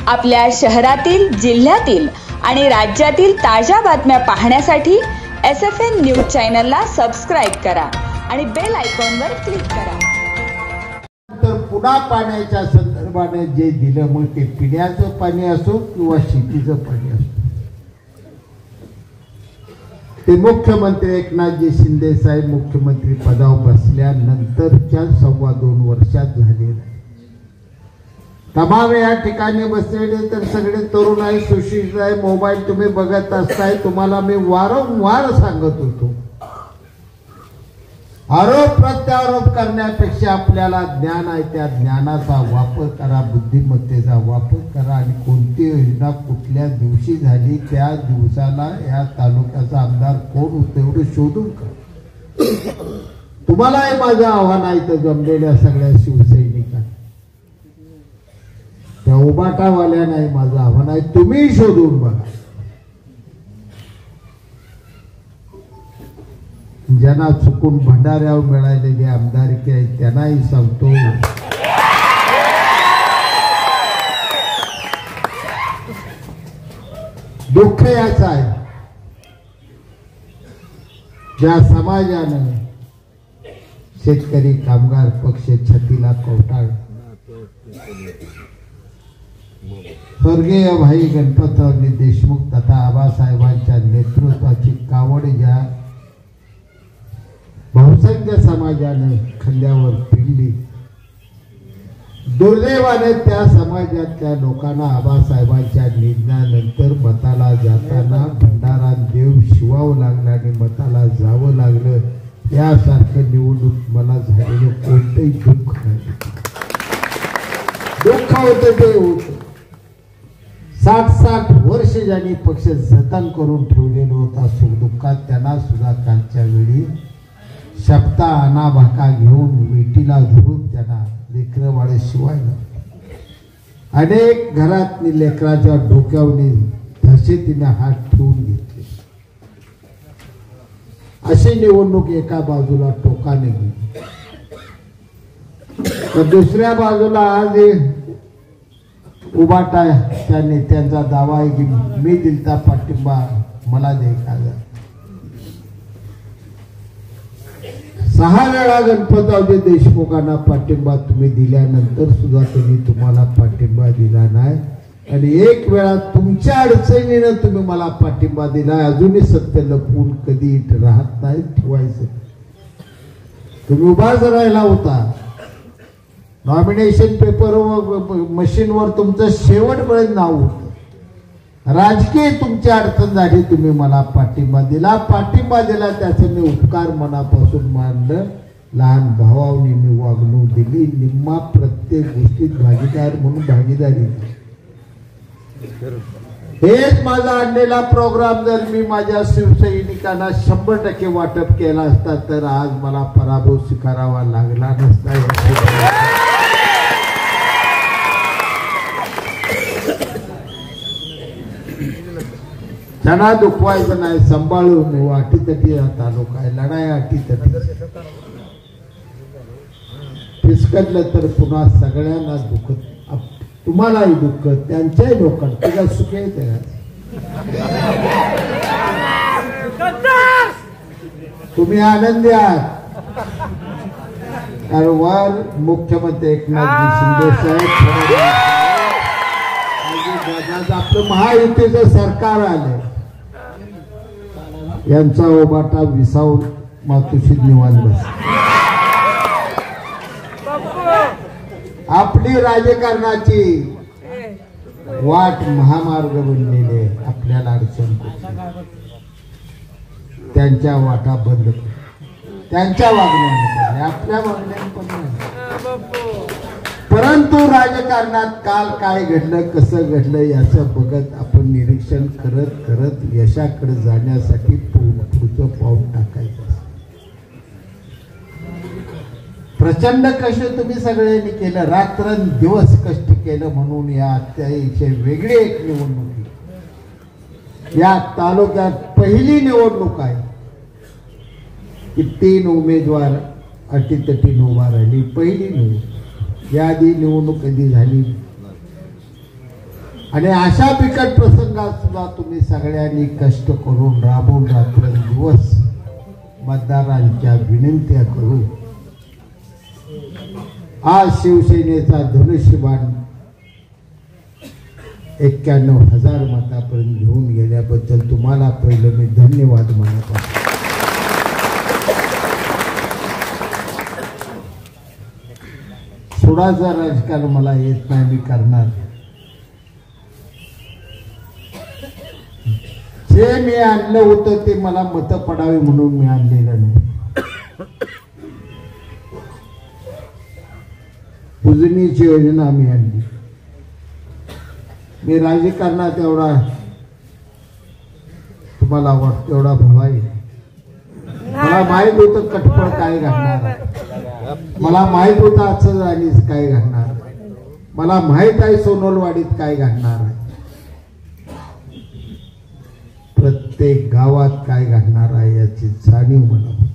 आपल्या शहरातील, जिल्ह्यातील आणि राज्यातील ताज्या बातम्या पाहण्यासाठी SFN न्यूज चॅनलला सबस्क्राईब करा आणि बेल आयकॉनवर क्लिक करा. तर पुन्हा पाण्याच्या संदर्भाने जे दिलं, मग ते पिण्याचं पाणी असो किंवा शेतीचं पाणी असो, ते मुख्यमंत्री एकनाथजी शिंदे साहेब मुख्यमंत्री पदावर बसल्यानंतरच्या 2.25 वर्षात झाले. तमाम या ठिकाणी बसलेले तर सगळे तरुण आहे, सुशिक्षित आहे. मोबाईल तुम्ही बघत असताय. तुम्हाला मी वारंवार सांगत होतो, आरोप प्रत्यारोप करण्यापेक्षा आपल्याला ज्ञान आहे त्या ज्ञानाचा वापर करा, बुद्धिमत्तेचा वापर करा आणि कोणती योजना कुठल्या दिवशी झाली त्या दिवसाला या तालुक्याचा आमदार कोण होतं एवढं शोधून का. तुम्हाला हे माझं आव्हान आहे तर जमलेल्या सगळ्या शिवसैनिकांना, त्या उबाटावाल्या नाही, माझं आव्हान आहे तुम्ही शोधून बघा. ज्यांना चुकून भंडाऱ्यावर मिळालेली आमदारकी आहे त्यांनाही सांगतो, दुःख याचं आहे ज्या समाजानं शेतकरी कामगार पक्ष छतीला कवटाळ, स्वर्गीय भाई गणपतराव देशमुख तथा आबासाहेबांच्या नेतृत्वाची कावड ज्या बहुसंख्य समाजाने खांद्यावर पिळली, दुर्दैवाने त्या समाजातल्या लोकांना आबासाहेबांच्या निधनानंतर मताला जाताना भंडारा देव शिवावं लागलं आणि मताला जावं लागलं. यासारखं निवडणूक मला झालेलं कोणतंही दुःख नाही. दुःख होतं ते होतं. 60 वर्ष ज्यांनी पक्ष जतन करून ठेवलेलं होता सुखदुःखात, त्यांना सुद्धा कालच्या वेळी शब्दा अनाभाका घेऊन वेटीला धरून त्यांना लेकरं बाळे शिवायला, अनेक घरातली लेकराच्या डोक्यावनी दहशतीने हात ठेवून घेतले. अशी निवडणूक एका बाजूला टोकाने गेली तर दुसऱ्या बाजूला आज उबाटा त्या नेत्यांचा दावा आहे की मी दिलता पाठिंबा मला द्यायचा. 6 वेळा गणपतरावजी देशमुखांना पाठिंबा तुम्ही दिल्यानंतर सुद्धा त्यांनी तुम्हाला पाठिंबा दिला नाही आणि 1 वेळा तुमच्या अडचणीनं तुम्ही मला पाठिंबा दिला. अजूनही सत्य लपवून कधी राहत नाही, ठेवायचं. तुम्ही उभाच राहिला होता. नॉमिनेशन पेपर मशीनवर तुमचं शेवटपर्यंत नाव होतं. राजकीय तुमची अडचण झाली, तुम्ही मला पाठिंबा दिला. त्याचे मी उपकार मनापासून मानलं. लहान भावाने मी वागणूक दिली. निम्मा प्रत्येक गोष्टीत भागीदार म्हणून भागीदारी. हेच माझा आणलेला प्रोग्राम जर मी माझ्या शिवसैनिकांना 100% वाटप केला असता तर आज मला पराभव स्वीकारावा लागला नसता. त्यांना दुखवायचं नाही, सांभाळून अटीतटी तालुका आहे, लढाई अटीतटी. फिसकटलं तर पुन्हा सगळ्यांना दुखत, तुम्हालाही दुःख, त्यांच्याही लोकांना तुझ्या सुख येते. तुम्ही आनंदी आहात कारण वर मुख्यमंत्री एकनाथजी शिंदे साहेब आपलं महायुतीचं सरकार आलं, यांचा ओबाटा विसावून मातुशीत निवांत बस. आपली राजकारणाची वाट महामार्ग बनलेली आहे. आपल्याला अडचण त्यांच्या वाटा बंद, त्यांच्या वागण्याने, आपल्या वागण्याने पण नाही. परंतु राजकारणात काल काय घडलं, कसं घडलं याचं बघत आपण निरीक्षण करत करत यशाकडे जाण्यासाठी पुढचं पाऊल टाकायचं. प्रचंड कष्ट तुम्ही सगळ्यांनी केलं, रात्रंदिवस कष्ट केलं म्हणून या अत्याचे वेगळी एक निवडणूक या तालुक्यात पहिली निवडणूक आहे की 3 उमेदवार अटीतटीने उभा राहिली. पहिली निवडणूक, याआधी निवडणूक कधी झाली आणि अशा बिकट प्रसंगात सुद्धा तुम्ही सगळ्यांनी कष्ट करून राबून रात्रंदिवस मतदारांच्या विनंत्या करून आज शिवसेनेचा धनुष्यबाण 91,000 मतापर्यंत घेऊन गेल्याबद्दल तुम्हाला पहिलं मी धन्यवाद मानत आहे. सोडाचं राजकारण मला येत नाही, मी करणार. जे मी आणलं होतं ते मला मत पडावे म्हणून मी आणलेलं नाही. उजनीची योजना मी आणली. मी राजकारणात एवढा तुम्हाला वाटतं एवढा भवाई. मला माहित होतं कटपळ काय घडणार, मला माहित होतं आजचं आणि काय घडणार, मला माहित आहे सोनोलवाडीत काय घडणार आहे, प्रत्येक गावात काय घडणार आहे याची जाणीव मला होती.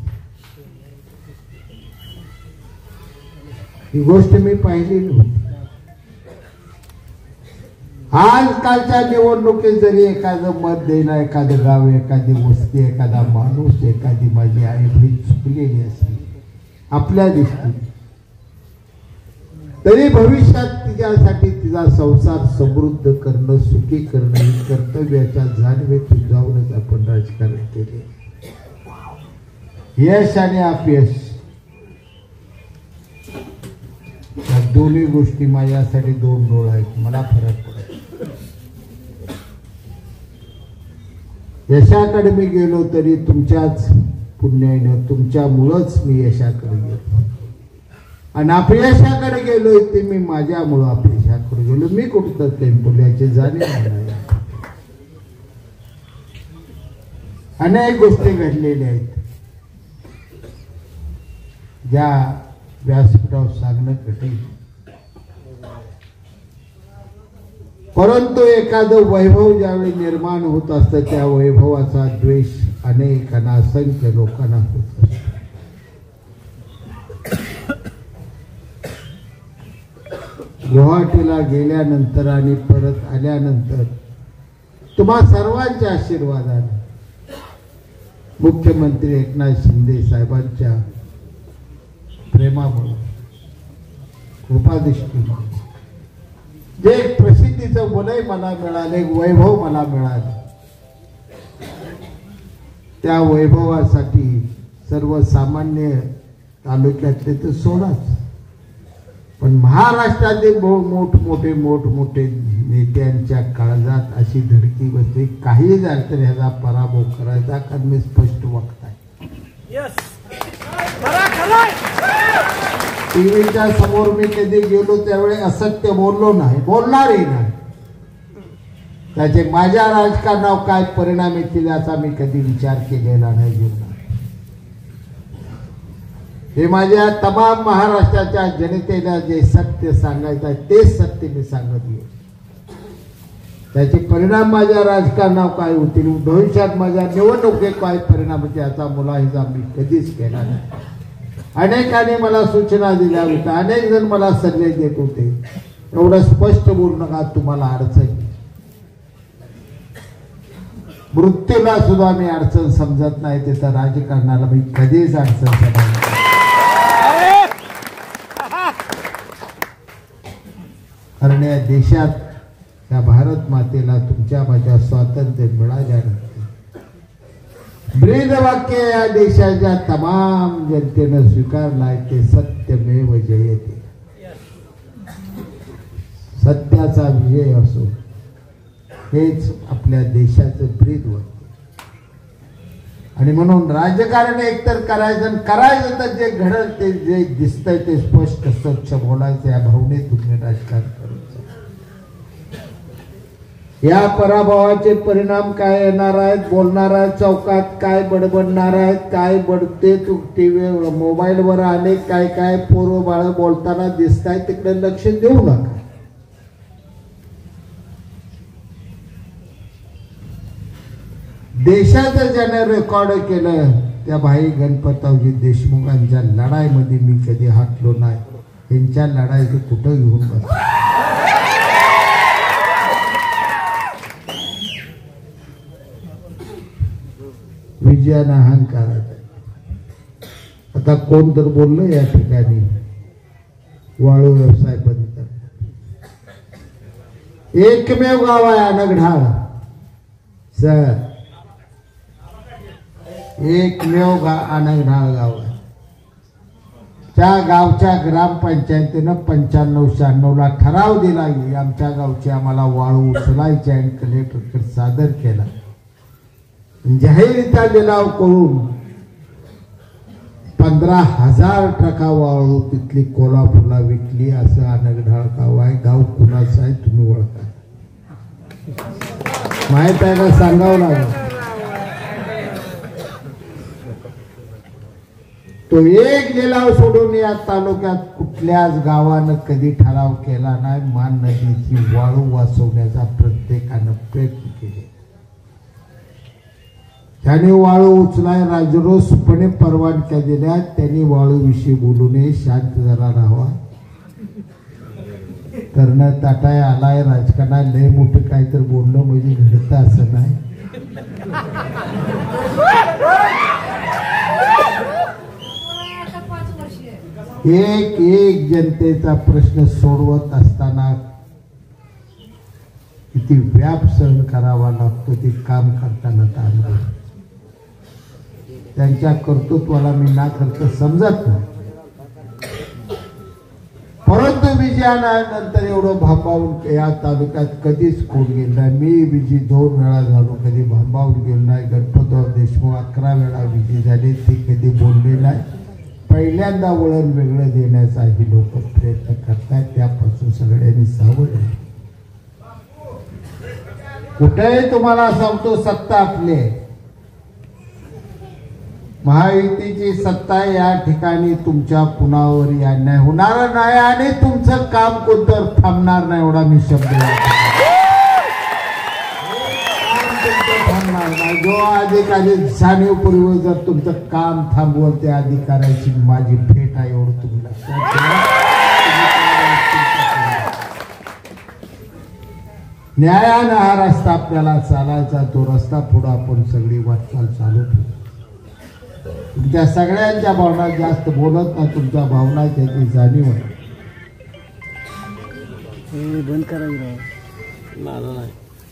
ही गोष्ट मी पाहिली नव्हती. आजकालच्या निवडणुकीत जरी एखादं मत देणं, एखादं गाव, एखादी वस्ती, एखादा माणूस, एखादी माझी आई बहीण चुकलेली असली आपल्या दृष्टीने, तरी भविष्यात तिच्यासाठी तिचा संसार समृद्ध करणं, सुखी करणं ही कर्तव्याच्या जाणीवेतून जाऊनच आपण राजकारण केले. यश आणि अपयश या दोन्ही गोष्टी माझ्यासाठी दोन डोळ आहेत. मला फरक पडत. यशाकडे मी गेलो तरी तुमच्याच पुण्याने, तुमच्यामुळंच मी यशाकडे गेलो, आणि अपयशाकडे गेलोय ते मी माझ्यामुळं अपयशाकडे गेलो. मी कुठं टेम्पल याची जाणीव नाही. अनेक गोष्टी घडलेल्या आहेत ज्या व्यासपीठावर सांगणं कठीण, परंतु एखादं वैभव ज्यावेळी निर्माण होत असतं त्या वैभवाचा द्वेष अनेकांना, असंख्य लोकांना होत असतो. गुवाहाटीला गेल्यानंतर आणि परत आल्यानंतर तुम्हा सर्वांच्या आशीर्वादाने, मुख्यमंत्री एकनाथ शिंदे साहेबांच्या प्रेमामुळे, कृपादृष्टीमुळे जे एक प्रसिद्धीचं वलय मला मिळाले, वैभव मला मिळाले, त्या वैभवासाठी सर्वसामान्य तालुक्यातले तर सोडाच, पण महाराष्ट्रातील मोठमोठे नेत्यांच्या काळजात अशी धडकी बसली, काही झालं तर ह्याचा पराभव करायचा, कारण मी स्पष्ट वक्ता आहे. टीव्हीच्या समोर मी कधी गेलो त्यावेळी असत्य बोललो नाही, बोलणारही नाही. त्याचे माझ्या राजकारणावर काय परिणाम येतील याचा मी कधी विचार केलेला नाही जीवनात. हे माझ्या तमाम महाराष्ट्राच्या जनतेला जे सत्य सांगायचं आहे तेच सत्य मी सांगत येईल. त्याचे परिणाम माझ्या राजकारणावर काय होतील, भविष्यात माझ्या निवडणुकीत काय परिणाम होतील याचा मुलाहिजा मी कधीच केला नाही. अनेकांनी मला सूचना दिल्या होत्या, अनेक जण मला सल्ले देत होते, एवढं स्पष्ट बोलू नका, तुम्हाला अडचण. मृत्यूला सुद्धा मी अडचण समजत नाही, त्याचा राजकारणाला मी कधीच अडचण समजत नाही. कारण या देशात, या भारत मातेला तुमच्या माझ्या स्वातंत्र्य मिळाल्यानंतर ब्रीद वाक्य या देशाच्या तमाम जनतेनं स्वीकारलाय, ते सत्यमेव जयते. सत्याचा विजय असो हेच आपल्या देशाचं ब्रीद वाक्य. आणि म्हणून राजकारण एकतर करायचं तर जे घडल ते जे दिसतंय ते स्पष्ट स्वच्छ बोलायचं, या भावनेत तुम्ही राजकारण करायचं. या पराभवाचे परिणाम काय येणार आहेत, बोलणाऱ्या चौकात काय बडबडणार आहेत, काय बडते टीव्ही मोबाईलवर अनेक काय काय पोरं बाळ बोलताना दिसत आहेत, तिकडे लक्ष देऊ नका. देशाचं ज्याने रेकॉर्ड केलं त्या भाई गणपतरावजी देशमुखांच्या लढाईमध्ये मी कधी हटलो नाही. त्यांच्या लढाईचं कुठं घेऊन बस विजयानं अहंकारात आहे. आता कोण तर बोललं या ठिकाणी वाळू व्यवसाय बंद कर. एकमेव गाव आहे अनगढाळ सर, एकमेव अनगढाळ गाव आहे. त्या गावच्या ग्रामपंचायतीनं 95-96 ला ठराव दिला की आमच्या गावची आम्हाला वाळू उचलायची आणि कलेक्टरकडे सादर केला. जाहीररित्या लिलाव करून 15,000 ट्रका वाळू तिथली कोल्हापूरला विकली. असं अनगढाळ गाव आहे. गाव कुणाचं आहे तुम्ही ओळखा, माहित आहे का? सांगावं लागेल. तो एक लिलाव सोडून या तालुक्यात कुठल्याच गावानं कधी ठराव केला नाही. मान नदीची वाळू वाचवण्याचा प्रत्येकानं प्रयत्न केले. त्यांनी वाळू उचलाय राजरोसपणे परवानग्या दिल्या. त्यांनी वाळूविषयी बोलू नये, शांत जरा राहावा. कर्ण ताटाय आलाय राजकारणात, लय मोठं काहीतरी बोललं म्हणजे घडतं असं नाही. एक एक जनतेचा प्रश्न सोडवत असताना किती व्याप सहन करावा लागतो ते काम करताना तांबे. त्यांच्या कर्तृत्वाला मी ना करता समजत नाही, परंतु विजयानंतर एवढं भांबावून या तालुक्यात कधीच कोण गेलं नाही. मी विजय 2 वेळा झालो, कधी भांबावून गेलो नाही. गणपतराव देशमुख 11 वेळा विजय झाले, ते कधी बोलले नाही. पहिल्यांदा वळण वेगळं देण्याचा ही लोक प्रयत्न करतात. त्यापासून सगळ्यांनी सावध आहे. कुठेही तुम्हाला सांगतो सत्ता आपली आहे, महायुतीची सत्ता. या ठिकाणी तुमच्या कुणावरही अन्याय होणार नाही आणि तुमचं काम कोणतं थांबणार नाही, एवढा मी शब्द थांबणार नाही. जो अधिकारी जाणीवपूर्वक जर तुमचं काम थांबवल त्या अधिकाऱ्याची माझी भेट आहे, एवढं तुम्ही लक्षात ठेवा. न्यायानं हा रस्ता आपल्याला चालायचा, तो रस्ता पुढे आपण सगळी वाटचाल चालू ठेवू. तुमच्या सगळ्यांच्या भावना जास्त बोलत नाही, तुमच्या भावना त्याची जाणीव आहे. बंद करायचं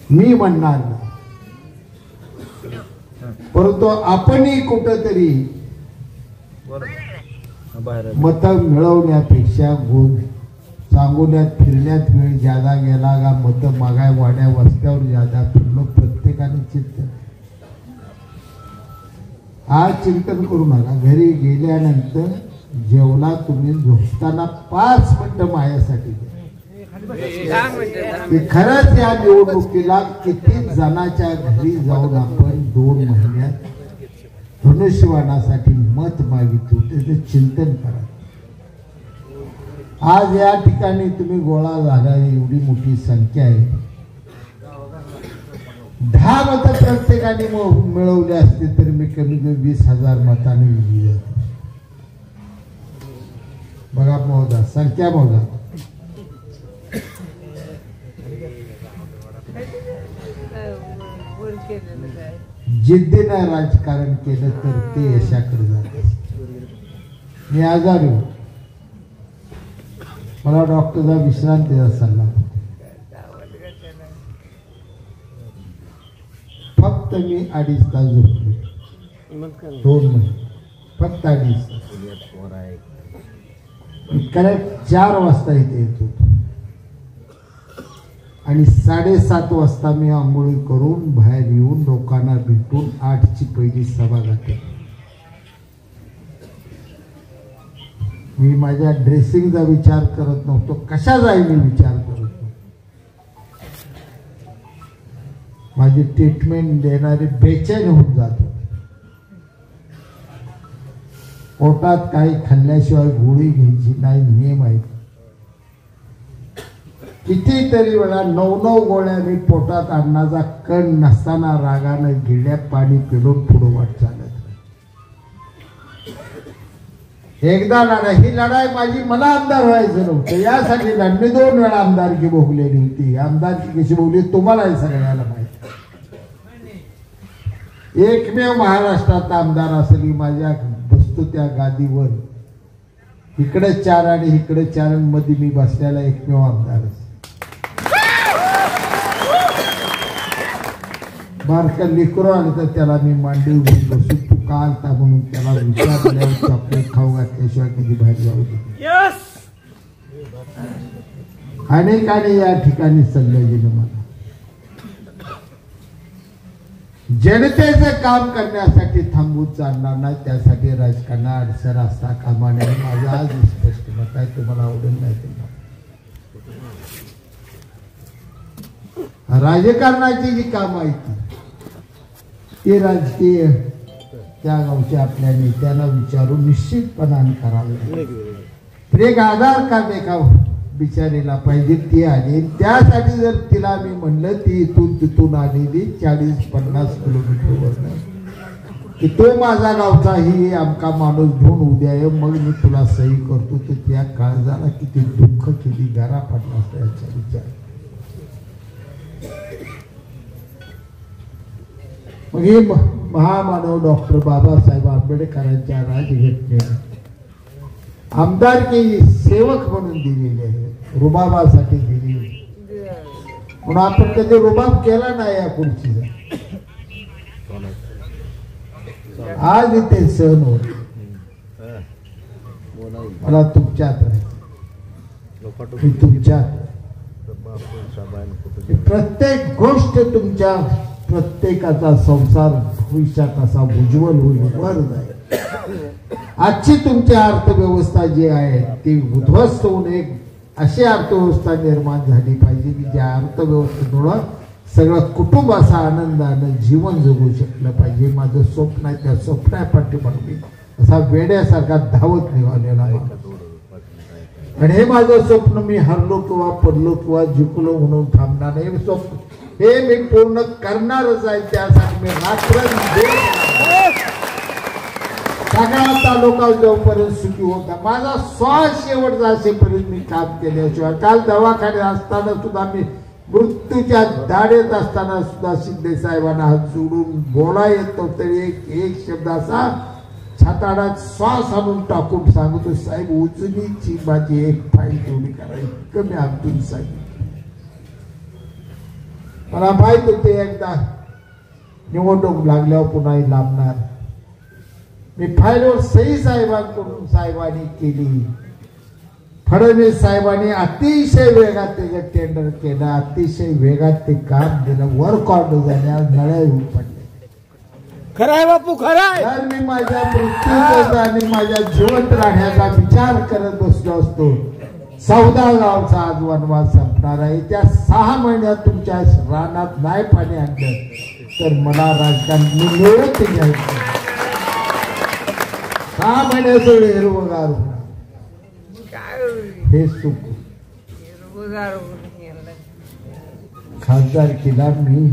मी म्हणणार नाही, परंतु आपणही कुठंतरी मत मिळवण्यापेक्षा सांगोल्यात फिरण्यात वेळ ज्यादा गेला का मत मागाय वाड्या वस्त्यावर ज्यादा फिरलो. प्रत्येकाने चिंतन, आज चिंतन करू नका. घरी गेल्यानंतर जेवला तुम्ही झोपताना 5 मिनिटं माझ्यासाठी द्या. खरंच या निवडणुकीला किती जणांच्या घरी जाऊन आपण 2 महिन्यात धनुष्यबाणासाठी मत मागितलं त्याचं चिंतन करा. आज या ठिकाणी तुम्ही गोळा झाला, एवढी मोठी संख्या आहे. 10 मतं प्रत्येकाने मिळवले असते तरी मी कमी कमी 20,000 मताने विजयी झालो. बघा मोजा, संख्या मोजा. जिद्दीनं राजकारण केलं तर ते यशाकडे जात. मी आजारी होतो, मला डॉक्टरचा विश्रांतीचा सल्ला. फक्त मी 2.5 तास झोपलो, 2 महिने फक्त 2.5 तास. करेक्ट 4 वाजता इथे येत होतो आणि 7:30 वाजता मी आंघोळी करून बाहेर येऊन लोकांना भेटून 8ची पहिली सभा घातली. मी माझ्या ड्रेसिंगचा विचार करत नव्हतो, कशाचाही मी विचार करत नव्हतो. माझी ट्रीटमेंट देणारे बेचैन होऊन जात होते. पोटात काही खाल्ल्याशिवाय गोळी घ्यायची नाही, नियम आहे. कितीतरी वेळा 9 गोळ्या मी पोटात अन्नाचा कण नसताना रागानं गिळ्यात पाणी पिळून पुढे वाट चालत. एकदा लढाई, ही लढाई माझी, मला आमदार व्हायचं नव्हतं, यासाठी मी 2 वेळा आमदारकी भोगलेली होती. आमदारकी कशी भोगली तुम्हाला सगळ्याला माहिती. एकमेव महाराष्ट्रात आमदार असेल की माझ्या बसतो त्या गादीवर, इकडे 4 आणि इकडे 4 मध्ये मी बसलेला एकमेव आमदार. बारका लेकरू आलं तर त्याला मी मांडी घेऊन बसू, तू का आलता म्हणून त्याला विचारल्यावर चॉकलेट खाऊ घातल्याशिवाय कधी बाहेर जाऊ दे. अनेकाने या ठिकाणी सल्ले दिले मला. जनतेचं काम करण्यासाठी थांबून चालणार नाही, त्यासाठी राजकारणात अडसर असता कामा नये. माझं आज स्पष्ट मत आहे, तुम्हाला आवडेल नाही ते. राजकारणाची जी काम आहे ती राजकीय त्या गावच्या आपल्या नेत्यांना विचारून निश्चितपणाने करावे. एक आधार कार्ड एका बिचारीला पाहिजे, ती आली. त्यासाठी जर तिला मी म्हणलं ती इथून तिथून आलेली 40-50 किलोमीटरवर की तो माझा गावचा ही आमका माणूस घेऊन उद्या ये, मग मी तुला सही करतो, तर त्या काळजाला किती दुःख किती गारा पडला असता याचा विचार. मग हे महामानव डॉक्टर बाबासाहेब आंबेडकरांच्या राजघटनेने आमदारकी सेवक म्हणून दिलेले आहे, रुबाबासाठी दिली. म्हणून आपण कधी रुबाब केला नाही या खुर्चीचा. आज इथे सण होत, मला तुमच्यात राहायचं, तुमच्यात प्रत्येक गोष्ट तुमच्या प्रत्येकाचा संसार भविष्यात असा उज्ज्वल होईल, वर जाईल. आजची तुमची अर्थव्यवस्था जी आहे ती उद्ध्वस्त होऊन एक अशी अर्थव्यवस्था निर्माण झाली पाहिजे की ज्या अर्थव्यवस्थेमुळं सगळं कुटुंब असा आनंदानं जीवन जगू शकलं पाहिजे. माझं स्वप्न आहे, त्या स्वप्नापाठी मी असा वेड्यासारखा धावत निघालेला आहे. आणि हे माझं स्वप्न मी हरलो किंवा पडलो किंवा जिंकलो म्हणून थांबणार नाही. स्वप्न हे मी पूर्ण करणारच आहे. त्यासाठी मी सगळा तालुका जोपर्यंत सुखी होता, माझा श्वास शेवटचा असेपर्यंत मी काम केल्याशिवाय. काल दवाखान्यात असताना सुद्धा मी मृत्यूच्या दाढेत असताना सुद्धा शिंदे साहेबांना हात जोडून बोला येतो तरी एक शब्द असा छाताडात श्वास आणून टाकून सांगतो, साहेब उजनीची माझी एक फाईल तेवढी करायची कमी अब्दुल साहेब. मला माहित होते एकदा निवडणूक लागल्यावर पुन्हा लांबणार. मी फाईलवर सही साहेबांकडून साहेबांनी केली. फडणवीस साहेबांनी अतिशय वेगात त्याचं टेंडर केलं, अतिशय वेगात ते काम दिलं. वर्क ऑर्डर झाल्यावर नळ्या येऊन पडले. खरंय बापू, खरंय. तर मी माझ्या मृत्यूचा आणि माझ्या जिवंत राहण्याचा विचार करत बसलो असतो. 14 गावचा आज वनवास संपणार आहे. त्या 6 महिन्यात तुमच्या रानात नाही पाणी आणलं तर मला राजकारण मिळत घ्यायचं. 6 महिन्याचं हिरवगार होणार हे सुख. खासदार केला मी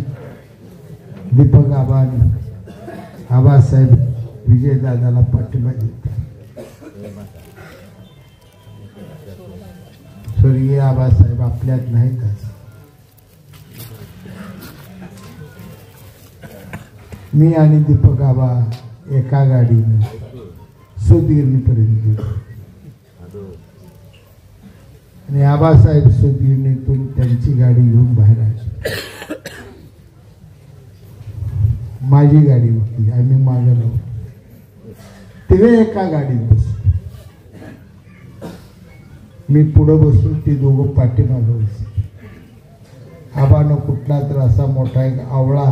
दीपक आबासाहेब विजयदादाला पाठिंबा देतात. स्वर्गीय आबासाहेब आपल्यात नाहीत. मी आणि दीपक आबा एका गाडीने सुदगिरणीपर्यंत गेलो आणि आबासाहेब सुदगिरणीतून त्यांची गाडी घेऊन बाहेर आले. माझी गाडी होती, आम्ही मागे नव्हतो. तेव्हा एका गाडीत बसलो. मी पुढं बसून ती दोघं पाठीमागं बसली. आबानं कुठला तर असा मोठा एक आवळा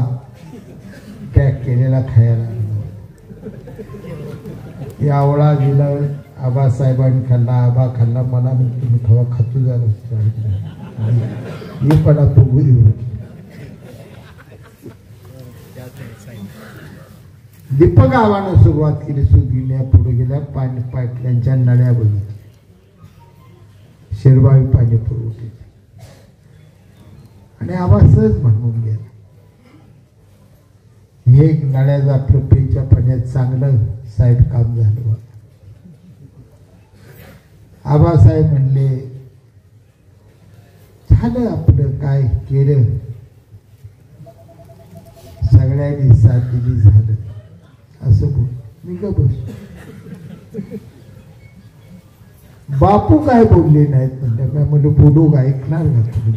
पॅक केलेला खायला आणला. या आवळा दिला आबासाहेबांनी खाल्ला, आबा खाल्ला. मला मग तुम्ही खावा खातो झालं मी पण बघू देऊ. दीपक आबानं सुरुवात केली. सुदगिरण्या पुढे गेल्या, पाणी पाईपलाईनच्या नळ्या बघितल्या, शिरवाळी पाणी पुरवठे आणि आबा सहज म्हणून गेला. हे नळ्याचं आपलं पेच्या पाण्यात चांगलं साहेब काम झालं. आबासाहेब म्हणले झालं आपलं काय केलं. सगळ्या सगळ्यांनी साथ दिली झालं असं बोल. मी का बस बापू काय बोलले नाहीत म्हणलं काय म्हणलं बोलू का ऐकणार ना तुम्ही.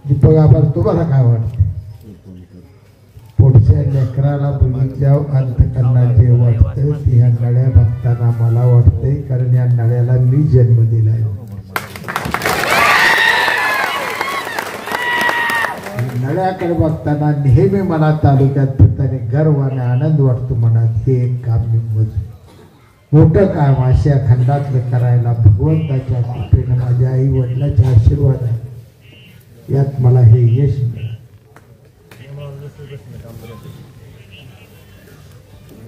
दीपक आभार तुम्हाला काय वाटतं पुढच्या लेकराला बघितल्यावर अंतकरणात जे वाटतं ते ह्या नळ्या बघताना मला वाटतंय कारण या नळ्याला मी जन्म दिलाय. नळ्याकडे बघताना नेहमी मला तालुक्यात फिरताना गर्व आणि आनंद वाटतो मनात. हे एक काम मी मोठं काम आशिया खंडातलं करायला भगवंताच्या कृपेनं माझ्या आई वडिलांच्या आशीर्वाद आहे. यात मला हे यश मिळालं.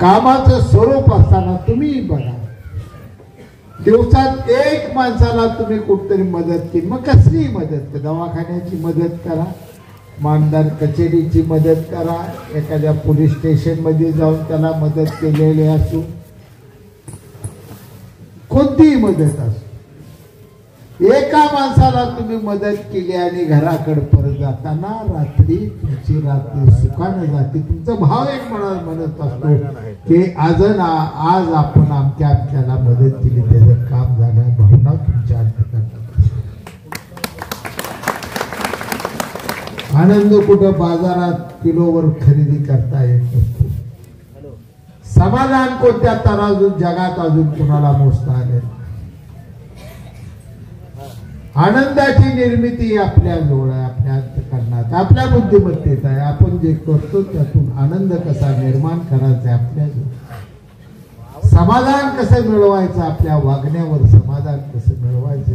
कामाचं स्वरूप असताना तुम्ही बघा दिवसात एक माणसाला तुम्ही कुठतरी मदत केली मग कसली मदत दवाखान्याची मदत करा मानदार कचेरीची मदत करा एखाद्या पोलीस स्टेशन मध्ये जाऊन त्याला मदत केलेली असो कोणतीही मदत असो एका माणसाला तुम्ही मदत केली आणि घराकडे परत जाताना रात्री तुमची रात्री सुखाने जाते. तुमचा भाव एक म्हणत असतो की आज आपण आमच्या आमच्याला मदत केली त्याचं काम झालं भावना तुमच्या अंतकरणात. आनंद कुठं बाजारात किलोवर खरेदी करता येत नसतो. समाधान कोणत्या तराजून जगात अजून कुणाला मोजता आले. आनंदाची निर्मिती आपल्या जवळ आहे आपल्या अंतकरणात आपल्या बुद्धिमत्तेत आहे. आपण जे करतो त्यातून आनंद कसा निर्माण करायचा आपल्या जवळ. समाधान कसं मिळवायचं आपल्या वागण्यावर समाधान कसं मिळवायचं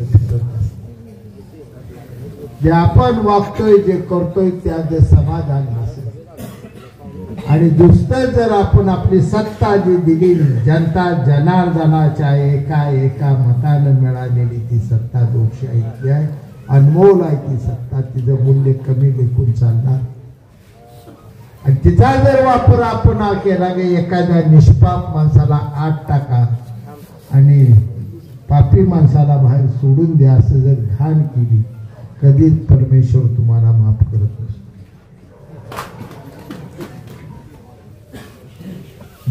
जे आपण वागतोय जे करतोय त्यात समाधान नसेल आणि दुसरं जर आपण आपली सत्ता जी दिली जनता जनार्दनाच्या एका मतानं मिळालेली ती सत्ता दोषाची आहे अनमोल आहे ती सत्ता. तिचं मूल्य कमी लेखून चालणार आणि तिचा जर वापर आपण केला की एखाद्या निष्पाप माणसाला आत टाका आणि पापी माणसाला बाहेर सोडून द्या असं जर घाण केली कधीच परमेश्वर तुम्हाला माफ करत नसतो.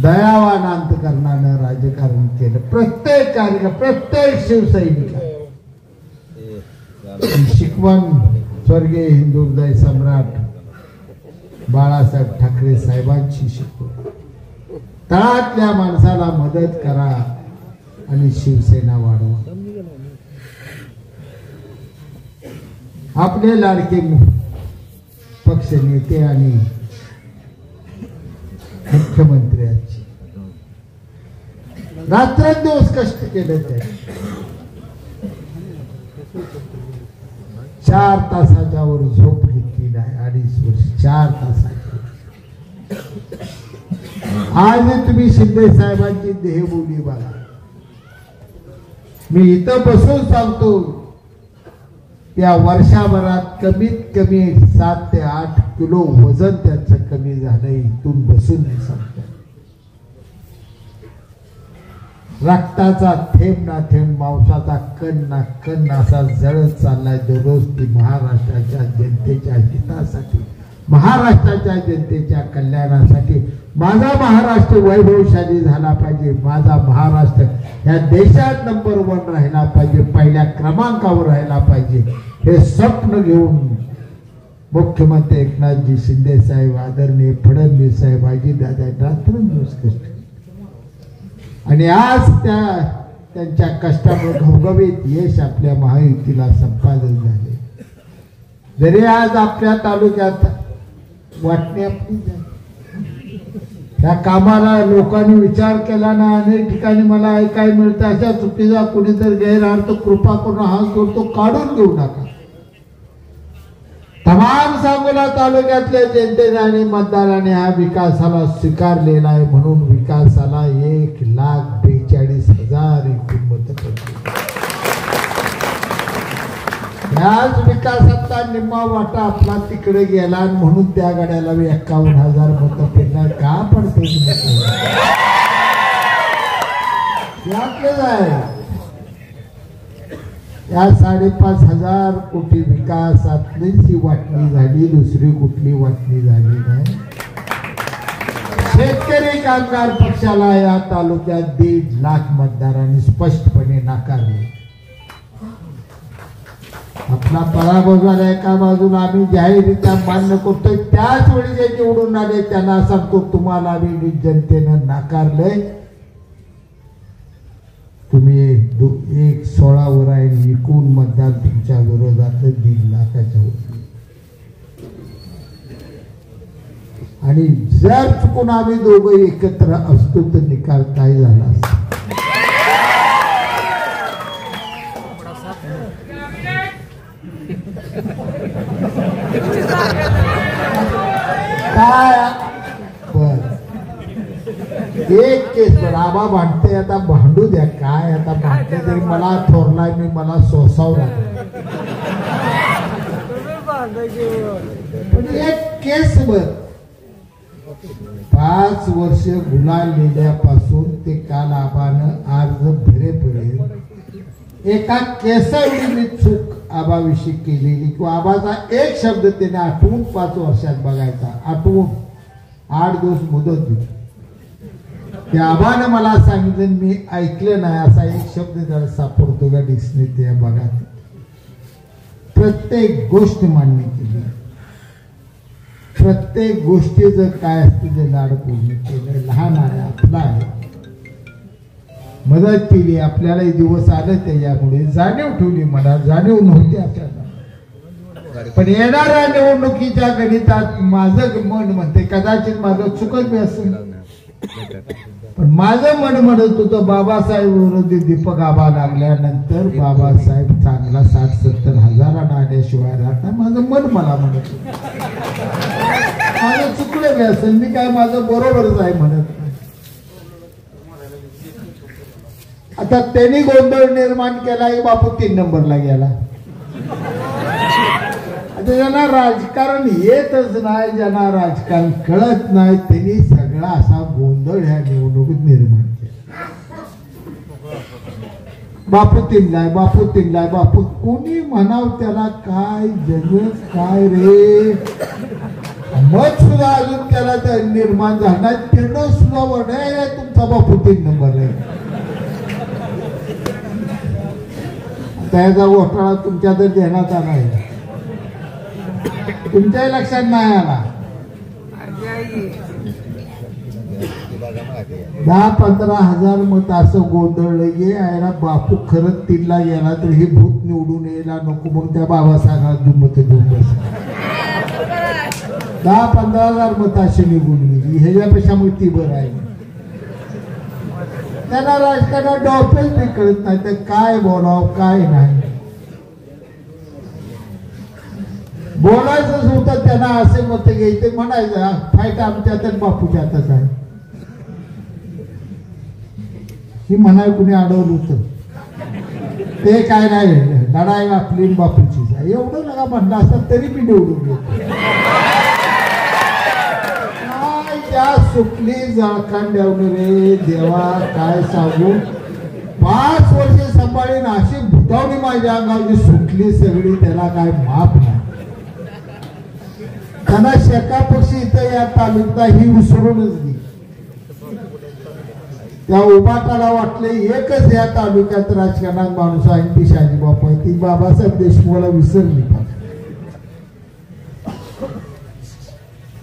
दयावान अंतकरणानं राजकारण केलं. प्रत्येक प्रत्येक शिवसैनिक शिकवण स्वर्गीय हिंदू हृदय सम्राट बाळासाहेब ठाकरे साहेबांची शिकवण. तळातल्या माणसाला मदत करा आणि शिवसेना वाढवा. आपले लाडके पक्ष नेते आणि मुख्यमंत्र्यांची रात्रंदिवस कष्ट केले ते 4 तासाच्या वर झोप घेतली नाही 2.5 वर्ष 4 तासाची. आज तुम्ही शिंदे साहेबांची देहबोली बघा. मी इथं बसून सांगतो त्या वर्षाभरात कमीत कमी 7 ते 8 किलो वजन त्यांचं कमी झालं. इथून बसून सांगतो. रक्ताचा थेंब ना थेंब मांसाचा कण ना कण असा जळत चाललाय दररोज. ती महाराष्ट्राच्या जनतेच्या हितासाठी महाराष्ट्राच्या जनतेच्या कल्याणासाठी माझा महाराष्ट्र वैभवशाली झाला पाहिजे. माझा महाराष्ट्र या देशात नंबर 1 राहिला पाहिजे पहिल्या क्रमांकावर राहिला पाहिजे हे स्वप्न घेऊन मुख्यमंत्री एकनाथजी शिंदे साहेब आदरणीय फडणवीस साहेब अजितदादा रात्रंदिवस कष्ट आणि आज त्यांच्या कष्टामुळे घवघवीत यश आपल्या महायुतीला संपादन झाले. जरी आज आपल्या तालुक्यात वाटणी आपली त्या कामाला लोकांनी विचार केला ना अनेक ठिकाणी मला ऐकाय मिळतं अशा चुकीचा कुणीतरी गैरअर्थ कृपा करून हा तो काढून घेऊ नका. तमाम सांगोला तालुक्यातल्या जनतेने आणि मतदाराने हा विकासाला स्वीकारलेला आहे म्हणून विकासाला 1,42,000 एकूण मतं पडली. याच विकासाचा निम्मा वाटा आपला तिकडे गेला आणि म्हणून त्या गाड्याला 51,000 मतं पडणार का पडते यातलेच आहे. या 5,500 कोटी विकासातलीच वाटणी झाली, दुसरी कुठली वाटणी झाली नाही. शेतकरी कामगार पक्षाला या तालुक्यात 1.5 लाख मतदारांनी स्पष्टपणे नाकारले. आपला पराभव झाला एका बाजूला, आम्ही जाहीररित्या मान्य करतोय. त्याच वेळी जे निवडून आले त्यांना सांगतो तुम्हाला मी जनतेनं नाकारलंय. तुम्ही 1/16 वर आहे, एकूण मतदान तुमच्या विरोधात 1.5 लाखाच्या होती. आणि जर चुकून आम्ही दोघं एकत्र असतो तर निकाल काय झाला असता. काय बर एक केस पण आबा भांडते, आता भांडू द्या. काय आता भांडते तरी मला थोरलाय, मी मला सोसावला. पण एक केस बर 5 वर्ष गुलाल लिहिल्यापासून ते काल आबानं अर्ज भरेपर्यंत एका केसाएवढी मी चूक आबाविषयी केलेली किंवा आबाचा एक शब्द त्याने आठवून 5 वर्षात बघायचा, आठवून 8 दिवस मुदत दिली. त्या आबानं मला सांगितलं, मी ऐकलं नाही असा एक शब्द त्याला सापडतो का डिक्शनरी त्या बघा. प्रत्येक गोष्ट मान्य केली, प्रत्येक गोष्टीचं काय असतं ते लाड पूर्ण केलं. लहान आहे, आपला आहे, मदत केली. आपल्याला दिवस आलं त्याच्यामुळे जाणीव ठेवली. मला जाणीव नव्हती आपल्याला, पण येणाऱ्या निवडणुकीच्या गणितात माझं मन म्हणते, कदाचित माझं चुकत बी असेल, पण माझं मन म्हणत होतं बाबासाहेब विरोधी दीपक आबा लागल्यानंतर बाबासाहेब चांगला 60-70 हजारांना आल्याशिवाय राहत नाही. माझं मन मला म्हणत होतं. माझं चुकलं बी असेल, मी काय माझं बरोबरच आहे म्हणत नाही. आता त्यांनी गोंधळ निर्माण केला की बापू 3 नंबरला गेला. आता ज्यांना राजकारण येतच नाही, ज्यांना राजकारण कळत नाही, त्यांनी सगळा असा गोंधळ ह्या निवडणुकीत निर्माण केला. बापू 3ला, बापू 3ला, बापू कोणी म्हणाव त्याला काय जग काय रे. मत सुद्धा अजून त्याला निर्माण झाला नाही. तिरणं सुद्धा वडाय तुमचा बापू 3 नंबरला. त्याचा घोटाळा तुमच्या तर देण्यात आला आहे, तुमच्याही लक्षात नाही आला. 10-15 हजार मत असं गोंधळलं की यायला बापू खरंच 3ला गेला तर हे भूत निवडून यायला नको म्हणून त्या बाबासाहेबांना मत देऊन बस. 10-15 हजार मत अशी निघून गेली. ह्याच्यापेक्षा मग ती बरं आहे. त्यांना राजकारणात डॉपेच बी कळत नाही, तर काय बोलावं काय नाही. बोलायचं होतं त्यांना, असे मत घ्यायचे, म्हणायचं फाईट आमच्यात बापूच्या हातात आहे. ही म्हणाय कुणी अडवलं होतं ते काय नाही, लढाई आपली बापूचीच आहे एवढं नका म्हणलं असं तरी मी निवडून घेतो. त्या सुटली जळखांड्यावरून रे देवा काय सांगू. 5 वर्ष सांभाळीन अशी भुतावणी माझ्या अंगावरची सुटली सगळी, त्याला काय माफ नाही. त्यांना शेका पक्षी इथं या तालुक्यात ही विसरूनच गेली. त्या उभाटाला वाटले एकच या तालुक्यात राजकारणात माणूस आहे ती शाजीबापू आहे, ती बाबासाहेब देशमुखला विसरली.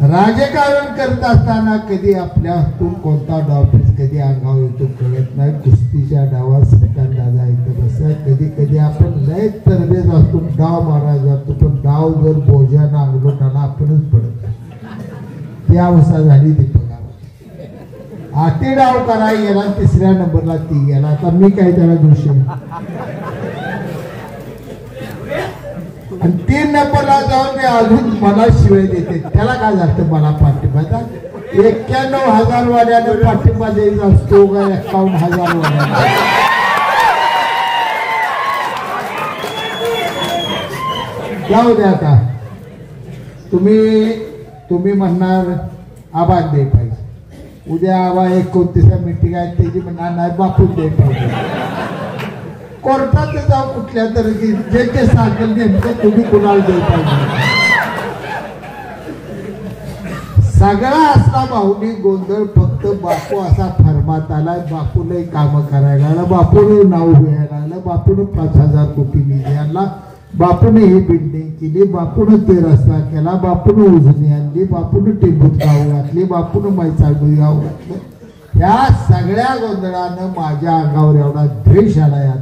राजकारण करत असताना कधी आपल्या हातून कोणता डावपीस कधी अंगावर येतो कळत नाही. कुस्तीच्या डावात श्रीकांत दादा इथं बसतात. कधी कधी आपण लय तरबेज असतो, डाव मारायला जातो, पण डाव जर बोजानं अंगलोटाला आपणच पडत. ती अवस्था झाली दीपकाला. 8 डाव करायला गेला, 3ऱ्या नंबरला ती गेला. आता मी काय त्याला दृश्य आणि 3 नंबरला जाऊन मी अजून मला शिवाय देते. त्याला काय झालं मला पाठिंबा 91,000 वाड्यानं पाठिंबा द्यायचा असतो का 51,000 वाड्यानं. जाऊ द्या. आता तुम्ही म्हणणार आवाज दे पाहिजे. उद्या आबा 29 मीटिंग आहे त्याची म्हणणार नाही बापू दे पाहिजे. कोर्टात जाऊ कुठल्या तरी जे ते सांगेल नेमकं तुम्ही कुणाला देऊ पाहिजे. सगळा असला भावनिक गोंधळ फक्त बापू असा फरमात आलाय. बापूने काम करायला लागला, बापूने नाव घ्यायला लागलं, बापूने 5,000 कोटी निधी आणला, बापूने ही बिल्डिंग केली, बापूने ते रस्ता केला, बापूने उजनी आणली, बापूने टेंबूत गाव घातली, बापूने मैचाळी गाव घातलं. या सगळ्या गोंधळानं माझ्या अंगावर एवढा द्वेष आला. या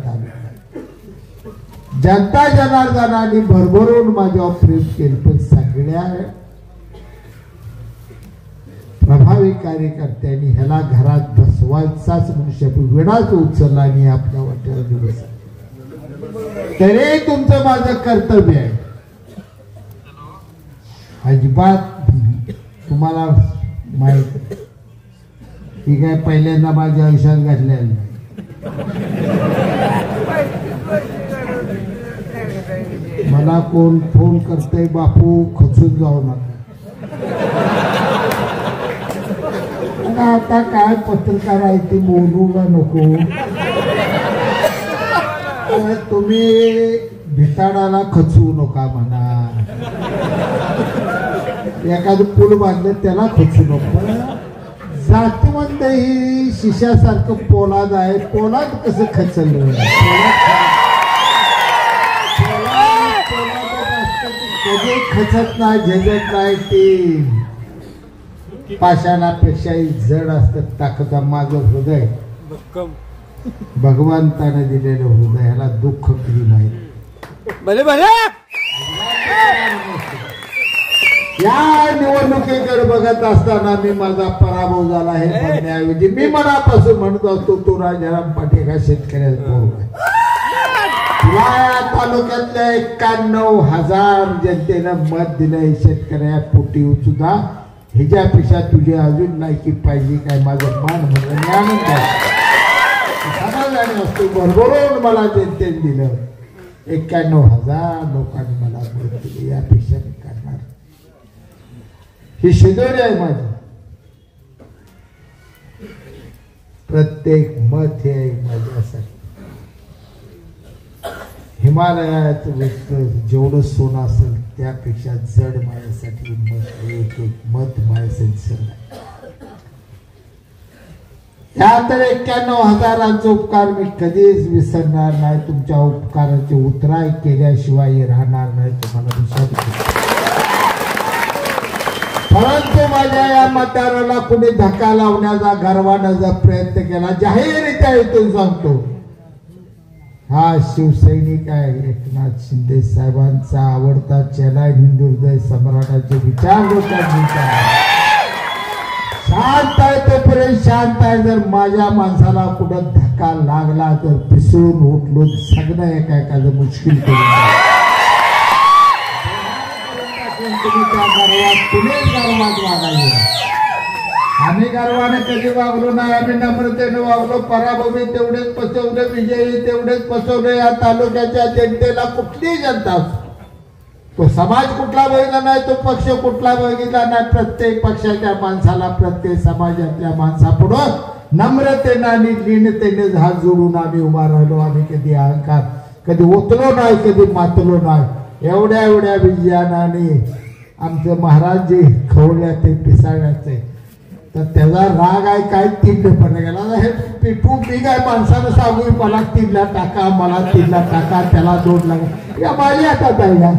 जनता जनार्दनाने भरभरून माझ्यावर प्रेम केलं, पण सगळ्या प्रभावी कार्यकर्त्यांनी ह्याला घरात बसवायचाच मनुष्य विडाच उचलला आणि आपल्या वाट्याला दिवस. तरी तुमचं माझं कर्तव्य आहे. अजिबात तुम्हाला माहित ही काय पहिल्यांदा माझ्या आयुष्यात घडलेलं नाही. मला कोण फोन करतय बापू खचून जाऊ नका. आता काय पत्रकार आहे ते बोलू का नको. तुम्ही भिताडाला खचवू नका म्हणा. एखादं पूल बांधलं त्याला खचू नको. जातीवंत ही शिष्यासारखं पोलाद आहे. पोलाद कसं खचलं. कधी खचत नाही, झेजत नाही. ते पाषाणापेक्षाही जड असतं. ताकद माझं हृदय भगवंताने दिलेलं हृदय, ह्याला दुःख कधी नाही. या निवडणुकीकडे बघत असताना मी माझा पराभव झाला हे म्हणण्याऐवजी मी मनापासून म्हणत असतो तो राजाराम पाटील हा शेतकऱ्याचा भाऊ आहे. या तालुक्यातल्या 91,000 जनतेनं मत दिलंय शेतकऱ्या पोटी सुद्धा. ह्याच्यापेक्षा तुझी अजून लायकी पाहिजे काय. माझं मान म्हणून आनंद समाधानी असतो. भरभरून मला जनतेने दिलं. 91,000 लोकांनी मला मत दिले. यापेक्षा मी करणार. ही शिदोरी आहे माझी. प्रत्येक मत हे आहे माझ्यासाठी. हिमालयात जेवढं सोनं असेल त्यापेक्षा जड माझ्यासाठी मत. एक मत माझ्यासाठी जड. त्या तर 91,000 उपकार मी कधीच विसरणार नाही. तुमच्या उपकाराचे उतराय केल्याशिवाय राहणार नाही तुम्हाला विचार. परंतु माझ्या या मतदाराला कुणी धक्का लावण्याचा गर्वाण्याचा प्रयत्न केला. जाहीररित्या इथून सांगतो, हा शिवसैनिक आहे. एकनाथ शिंदे साहेबांचा आवडता चेला, हिंदू हृदय सम्राटाचे विचार लोकांनी. शांत आहे तोपर्यंत शांत आहे. जर माझ्या माणसाला कुठं धक्का लागला तर पिसळून उठलो सगळं एकाएकाचं मुश्किल करून तुम्ही त्या गर्वात तुम्ही गर्वात वागायला. आम्ही गर्वाने कधी वागलो नाही. आम्ही नम्रतेने वागलो. पराभवी तेवढेच पचवले, विजयी तेवढेच पचवले. या तालुक्याच्या जनतेला कुठलीही जनता, तो समाज कुठला बघितला नाही, तो पक्ष कुठला बघितला नाही, प्रत्येक पक्षाच्या माणसाला, प्रत्येक समाजातल्या माणसापुढं नम्रतेने आणि लीनतेने हात जोडून आम्ही उभा राहिलो. आम्ही कधी अहंकार कधी ओतलो नाही, कधी मातलो नाही. एवढ्या एवढ्या विजयाने आमचे महाराज जे खवल्या ते पिसाळ्याचे, तर त्याचा राग आहे काय. तिंडपणे गेला हे पिठू मी काय माणसानं सांगू मला 3ला टाका, मला 3ला टाका, त्याला 2 लागा. या माझ्या हातात आहे ना.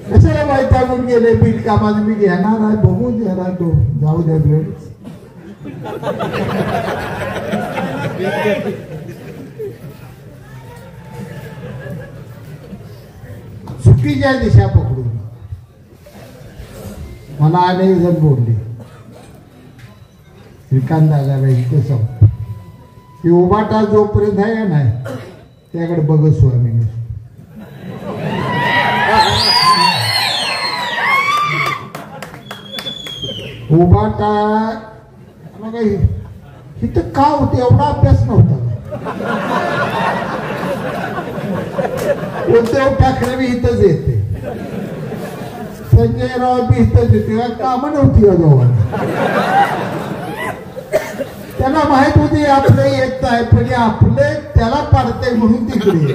कशाला वैतागून गेले बिनकामात. मी घेणार आहे, बघू जरा तो जाऊ द्या वेळ. चुकीच्या दिशा पकडून मला अनेक जण बोलले. श्रीकांत दादाला इथे सांगतो की उभाटा जोपर्यंत आहे नाही त्याकडे बघत स्वामी. उभाटा इथं का होते एवढा अभ्यास नव्हता. उद्धव ठाकरे बी इथंच येते, संजय राव बी इथंच येते. कामं नव्हती या दोघांना. त्यांना माहित होती आपलं येत आहे, पण आपले त्याला पाडते म्हणून तिकडे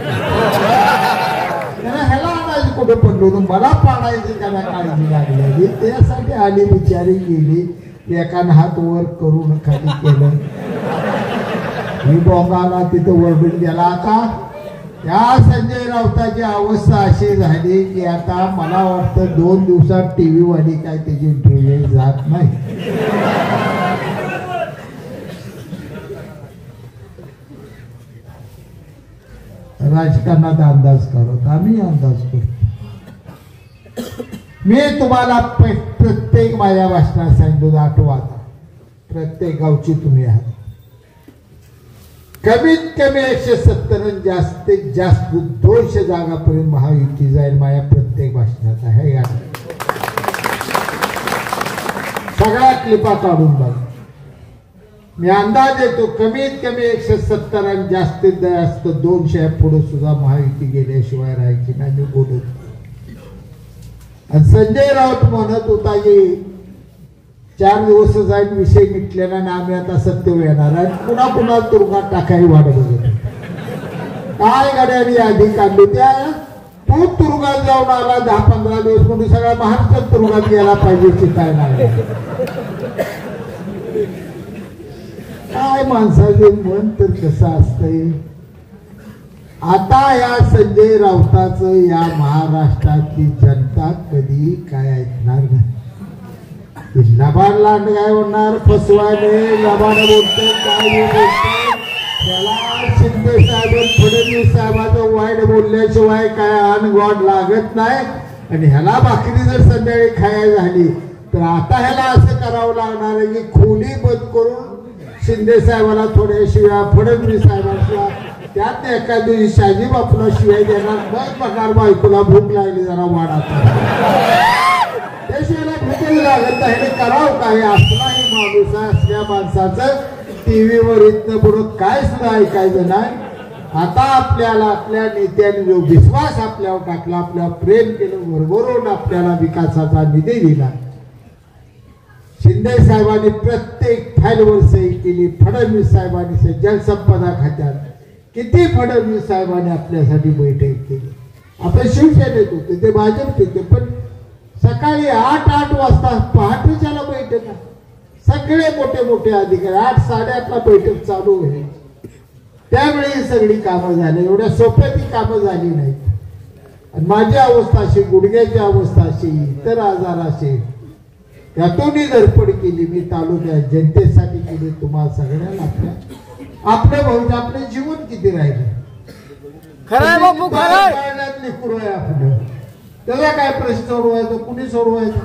त्याला ह्याला आणायचं कुठे पडलो ना मला पाडायचं त्याला काळजी लागलेली त्यासाठी आली बिचारी गेली एकानं हात वर करून खाली केलं ही बोंगाला तिथं वरडून गेला आता या संजय राऊताची अवस्था अशी झाली की आता मला वाटतं 2 दिवसात टीव्ही वाली काय त्याची इंटरव्ह्यू जात नाही राजकारणात अंदाज करत आम्ही अंदाज करतो मी तुम्हाला प्रत्येक माझ्या भाषणात सांगितलं आठवा प्रत्येक गावची तुम्ही आहात कमीत कमी 170 जास्तीत जास्त 200 जागापर्यंत महायुती जाईल माझ्या प्रत्येक भाषणात आहे या सगळ्या क्लिपा काढून बघ मी अंदाज देतो कमीत कमी 170 आणि जास्तीत जास्त 200 पुढे सुद्धा महायुती गेल्याशिवाय राहायची नाही मी बोलत आणि संजय राऊत म्हणत होता की 4 दिवस जाईल विषय मिटलेला आणि आम्ही आता सत्य येणार आहे पुन्हा पुन्हा तुरुंगात टाकायची वाट बघत काय गाड्यांनी आधी काढली त्या तू तुरुंगात जाऊन आला 10-15 दिवस म्हणून सगळा महाराष्ट्र तुरुंगात गेला पाहिजे की काय नाही काय माणसाचे मन तर कसं असतंय आता या संजय राऊताचं या महाराष्ट्राची जनता कधी काय ऐकणार नाही लबाड लांड काय होणार फसवाने लबाड बोलते काय बोलते त्याला शिंदे साहेब फडणवीस साहेबांचं वाईट बोलल्याशिवाय काय अनगॉड लागत नाही आणि ह्याला भाकरी जर संध्याकाळी खायला झाली तर आता ह्याला असं करावं लागणार आहे की खोली बंद करून शिंदे साहेबाला थोड्या शिव्या फडणवीस साहेबांना त्यात एका दिवशी शाजी बापूला शिवाय देणार मग प्रकार बायकोला भूक लागली जरा वाढाचा त्याशिवाय भूकही लागत नाही करावं काय असलाही माणूस असल्या माणसाचं टीव्हीवर इथनं पुढं काय सुद्धा ऐकायचं नाही आता आपल्याला आपल्या नेत्यांनी जो विश्वास आपल्यावर टाकला आपल्यावर प्रेम केलं भरभरून आपल्याला विकासाचा निधी दिला शिंदे साहेबांनी प्रत्येक फाईलवर सही केली फडणवीस साहेबांनी जलसंपदा खात्यात किती फडणवीस साहेबांनी आपल्यासाठी बैठक केली आपण शिवसेनेत होते ते भाजप होते पण सकाळी 8 वाजता पहाटेच्याला बैठक सगळे मोठे मोठे अधिकारी 8-8:30 ला बैठक चालू होईल त्यावेळी ही सगळी कामं झाली एवढ्या सोप्या ती कामं झाली नाहीत आणि माझी अवस्था अशी गुडघ्याची अवस्था अशी इतर आजार असे त्यातूनही धडपड केली मी तालुक्यात जनतेसाठी केली तुम्हाला सगळ्यांना आपलं भविष्य आपलं जीवन किती राहिले खरंय बापू खरंय लेकरू आहे आपलं त्याला काय प्रश्न सोडवायचा कुणी सोडवायचा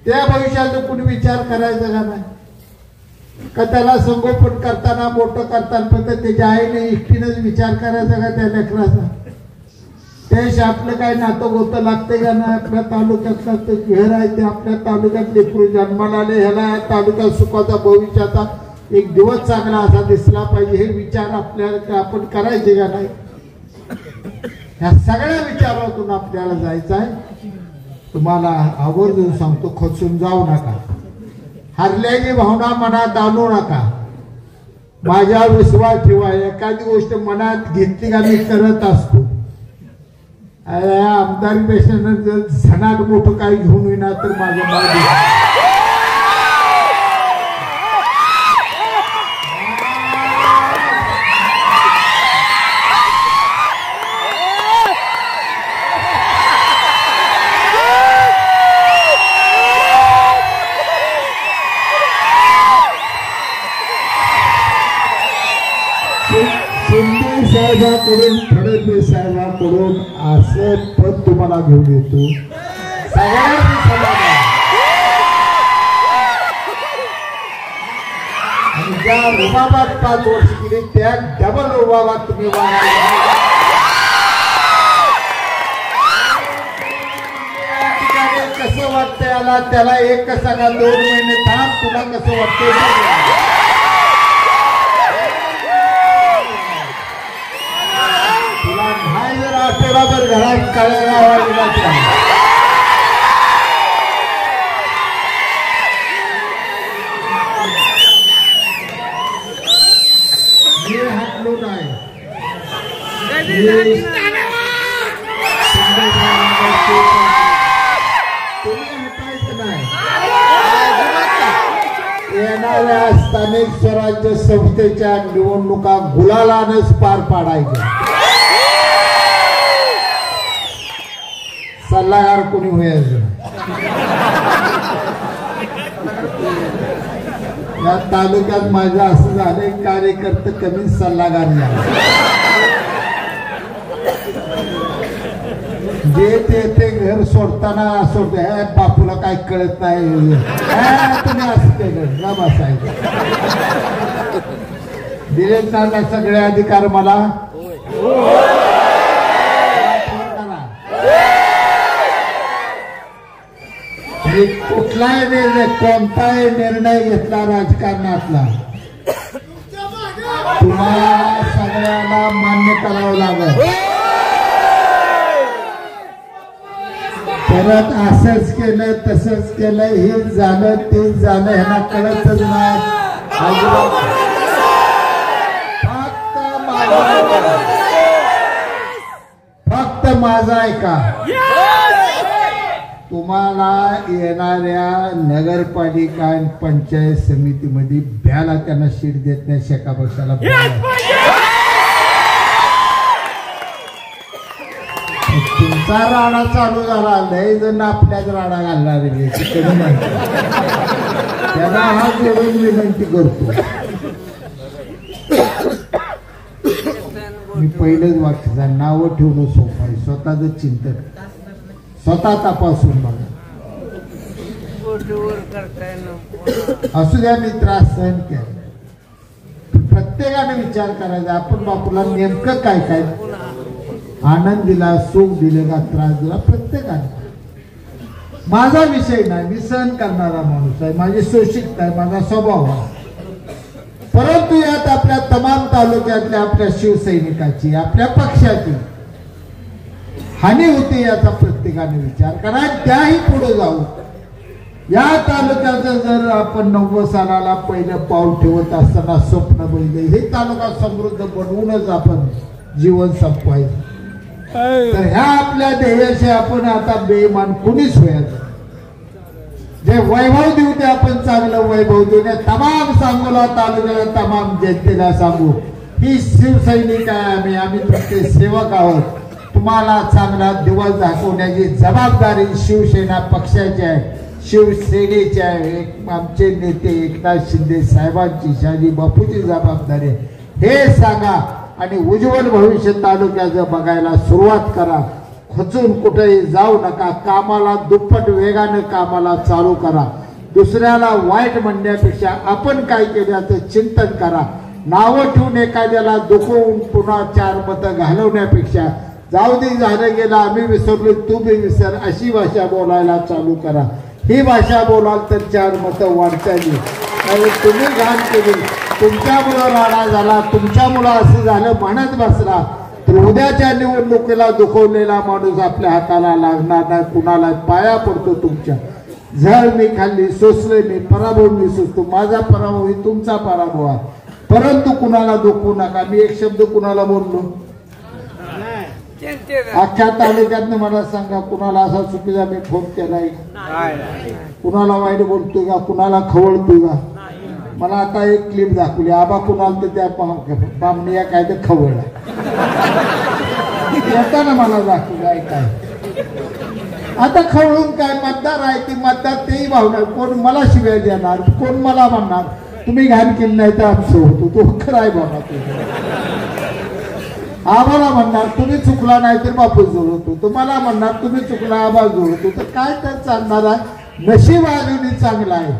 त्या भविष्याचा कुणी विचार करायचा का नाही का त्याला संगोपन करताना मोठं करताना पण त्याच्या आईने एकटीनच विचार करायचा का त्या लेकराचा त्याशी आपलं काय नातं गोतं लागते का नाही आपल्या तालुक्यातला ते घर आहे ते आपल्या तालुक्यात लेकरू जन्माला आले ह्याला तालुक्यात सुखाचा भविष्याचा एक दिवस चांगला असा दिसला पाहिजे हे विचार आपल्याला आपण करायचे का नाही ह्या सगळ्या विचारातून आपल्याला जायचं आहे तुम्हाला आवर्जून सांगतो खचून जाऊ नका हरल्याची भावना मनात आणू नका माझ्या विश्वास ठेवा एखादी गोष्ट मनात घेतली का मी करत असतो आमदार पेशंट जर झनाट मोठं काही घेऊन येणार तर माझं नाव शिंदे साहेबांकडून फडणवीस साहेबांकडून असं पद तुम्हाला घेऊन येतो आणि ज्या रुबाबात 5 वर्ष केली त्या डबल रुबाबात तुम्ही कसं वाटतंय याला त्याला एक सांगा 2 महिने थांब तुला कसं वाटतंय आठवडाभर घरात काळ्या आवाज मी हटलो नाही येणाऱ्या स्थानिक स्वराज्य संस्थेच्या निवडणुका गुलालानच पार पाडायच्या. सल्लागार कोणी व्हायचं या तालुक्यात माझं असं झालंय, कार्यकर्ते कमी सल्लागार झाले. जे ते घर सोडताना सोडते बापूला काय कळत नाही, तुम्ही असं केलं ना बसायचं. दिलेत ना सगळे अधिकार मला. कुठलाही निर्णय कोणताही निर्णय घेतला राजकारणातला तुम्हाला सगळ्यांना मान्य करावं लागेल. परत असंच केलं तसंच केलं, हे झालं ते झालं ह्यांना कळतच नाही. फक्त माझा ऐका. तुम्हाला येणाऱ्या नगरपालिका आणि पंचायत समितीमध्ये भ्याला त्यांना शीट देत नाही. शेका पक्षाला तुमचा राडा चालू झाला, लय जण आपल्याच राडा घालणार नाही. त्याला हात जोडून विनंती करतो. मी पहिलंच वाक्य नाव ठेवणं सोपं आहे, स्वतःच चिंतन स्वतः तपासून बघा. असू द्या मी त्रास सहन केला. प्रत्येकाने विचार करायचा आपण बापूला नेमकं काय काय आनंद दिला, सुख दिले का त्रास दिला, प्रत्येकाने. माझा विषय नाही, मी सहन करणारा माणूस आहे, माझी सोशिकता आहे, माझा स्वभाव आहे. परंतु यात आपल्या तमाम तालुक्यातल्या आपल्या शिवसैनिकाची आपल्या पक्षाची हानी होते याचा प्रत्येकाने विचार करा. त्याही पुढे जाऊ. या तालुक्याचं जर आपण 90 सालाला पहिलं पाऊल ठेवत असताना स्वप्न बघितले, हे तालुका समृद्ध बनवूनच आपण जीवन संपवायचं, तर ह्या आपल्या ध्येयाशी आपण आता बेईमान कुणीच व्हायचं. जे वैभव देऊ ते आपण चांगलं वैभव देऊ. तमाम सांगोला तालुक्याला तमाम जनतेला सांगू, ही शिवसैनिक आहे आम्ही तुमचे सेवक आहोत. तुम्हाला चांगला दिवस दाखवण्याची जबाबदारी शिवसेना पक्षाची आहे, शिवसेनेची आहे. आमचे नेते एकनाथ शिंदे साहेबांची, शहाजी बापूची जबाबदारी आहे. हे सांगा आणि उज्ज्वल भविष्य तालुक्याचं बघायला सुरुवात करा. खचून कुठेही जाऊ नका. कामाला दुप्पट वेगाने कामाला चालू करा. दुसऱ्याला वाईट म्हणण्यापेक्षा आपण काय केल्याचं चिंतन करा. नावं ठेवून एखाद्याला दुखवून पुन्हा 4 मतं घालवण्यापेक्षा जाऊ दे झालं गेलं आम्ही विसरलो तू बी विसर अशी भाषा बोलायला चालू करा. ही भाषा बोलाल तर 4 मतं वाढताली. आणि तुम्ही घाण केली, तुमच्यामुळं राडा झाला, तुमच्यामुळं असं झालं म्हणत बसला तर उद्याच्या निवडणुकीला दुखवलेला माणूस आपल्या हाताला लागणार नाही. कुणाला पाया पडतो तुमच्या. झळ मी खाल्ली, सोसले मी, पराभव मी सोसतो. माझा पराभव ही तुमचा पराभव आहे. परंतु कुणाला दुखवू नका. मी एक शब्द कुणाला बोललो अख्ख्या तालुक्यातनं मला सांगा, कुणाला असा चुकीचा मी फोन केलाय, कुणाला वाईट बोलतोय का, कुणाला खवळतोय का? मला आता एक क्लिप दाखवली. आबा कुणाला तर त्या बामणीया काय तर खवळला येताना मला दाखवलं. काय आता खवळून काय मतदार आहे ती मतदार तेही भावणार. कोण मला शिव्या देणार, कोण मला म्हणणार तुम्ही घाण केली नाही तर आमचं होतो. तो खराय बाबा आम्हाला म्हणणार तुम्ही चुकला नाही तर बापू जोड होतो. तुम्हाला म्हणणार तुम्ही चुकला आबा जोड होतो. तर काय तर चालणार आहे. नशीब अजूनही चांगला आहे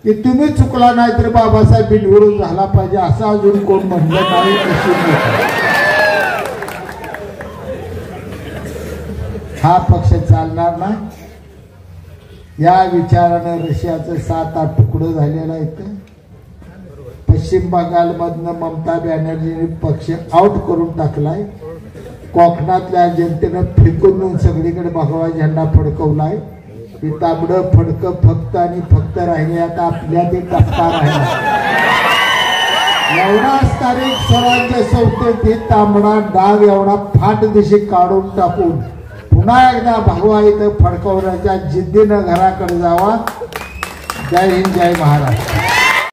की तुम्ही चुकला नाही तर बाबासाहेब बिनविरोध झाला पाहिजे असं अजून कोण म्हणलं नाही. हा पक्ष चालणार नाही. या विचाराने रशियाचं 7-8 तुकडं झालेलं आहे. पश्चिम बंगालमधनं ममता बॅनर्जीने पक्ष आउट करून टाकलाय. कोकणातल्या जनतेनं फेकून सगळीकडे भगवा झेंडा फडकवलाय. हे तांबडं फडकं फक्त आणि फक्त राहिले. आता आपल्या ते टप्पा राहिला. एवढाच तारीख सर्वांच्या संस्थेत ही तांबडा डाग एवढा फाट दिशी काढून टाकून पुन्हा एकदा भगवा इथं फडकवण्याच्या जिद्दीनं घराकडे जावा. जय हिंद, जय महाराष्ट्र.